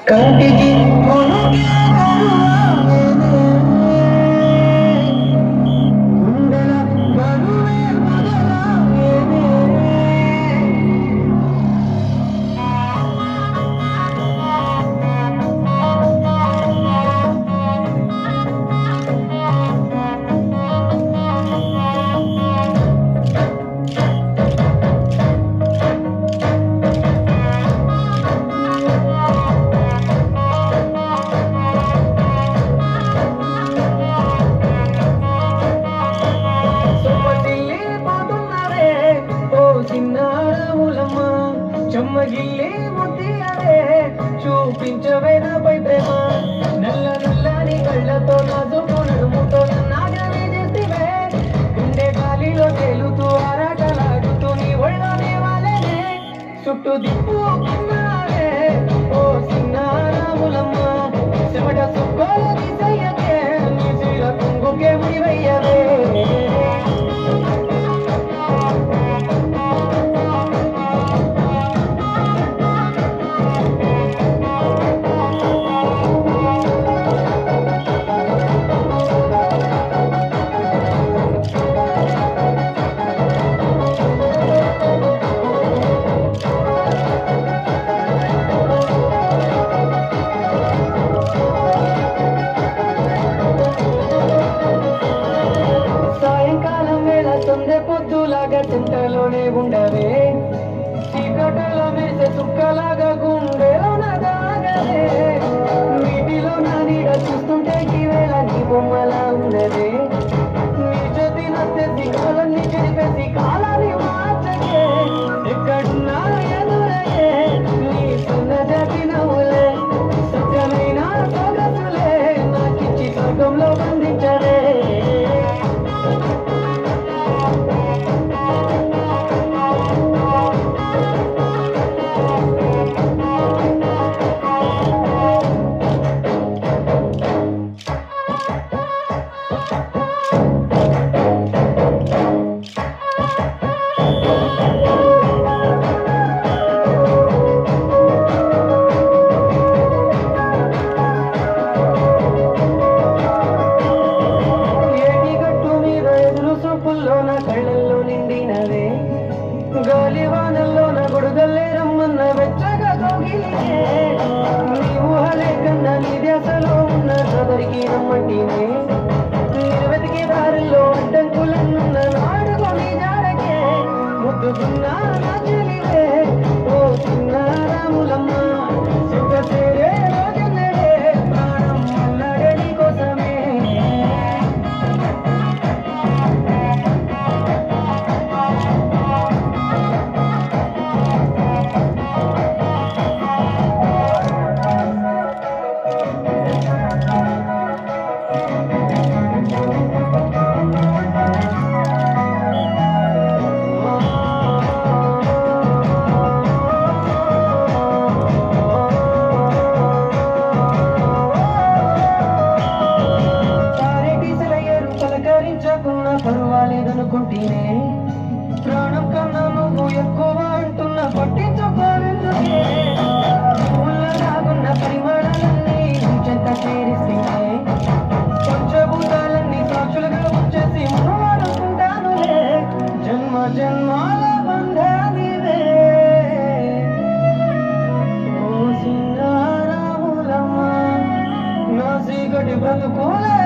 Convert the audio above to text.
కంటికి చెమ్మగిల్లి ముద్దియవే చూపించవే నాపై ప్రేమ నల్ల నల్లని కళ్ళతో నాదుకు నడుముతో నాగనే చేసివే గుండె గాలిలో తేలుతూ ఆరాటలాడుతూ నీ ఒళ్ళోనే వాలేనే చుట్టూ దిప్పుకున్నావే ఓ సిన్నారాములమ్మ చెమట సుక్కోలు తీసయ్యకే నీ చీర కుంగుకే ముడివయ్యవే పొద్దులాగా చింతలోనే ఉండవే చీకటలో మెరిసే చుక్కలాగా గుండెలో నాగలే నీటిలో నా నీడ చూస్తుంటే ఈవేళ నీ బొమ్మలా ఉండదే నీ చేతి నచ్చేసి కాలాన్ని చెరిపేసి కాలాన్ని మార్చకే ఎక్కడున్నా ఎదురయ్యే నీ సన్న జాతి నవ్వులే సత్యమైన సొగసులే నాకిచ్చి స్వర్గంలో బంధించరే కళ్ళల్లో నిండినవే గాలివానల్లో నా గొడుగల్లే రమ్మన్న వెచ్చగా తోగిలినే నీ ఊహలే కన్నా నీ ధ్యాసలో ఉన్న సదరికి రమ్మంటినే వెతికి దారిలో అడ్డంకులన్నున్న నాడుకొని జారకే ముద్దుకున్నా నా చెలివే ఓ సిన్నారాములమ్మ సుఖ చేరే రోజున్నడే ప్రాణం అల్లడే నీ కోసమే పలకరించకున్నా పర్వాలేదనుకుంటేనే ప్రాణం కన్నా నువ్వు ఎక్కువ అంటున్నా పట్టించుకోలేదుకే ఊళ్ళలాగున్న పరిమాణాలన్నీ చెంత చేరిస్తేనే పంచభూతాలన్నీ సాక్షులుగా వచ్చేసి మనవాడుకుంటానులే జన్మ జన్మాల బంధానివే ఓ సిన్నారాములమ్మ నా సీకటి బ్రతుకులే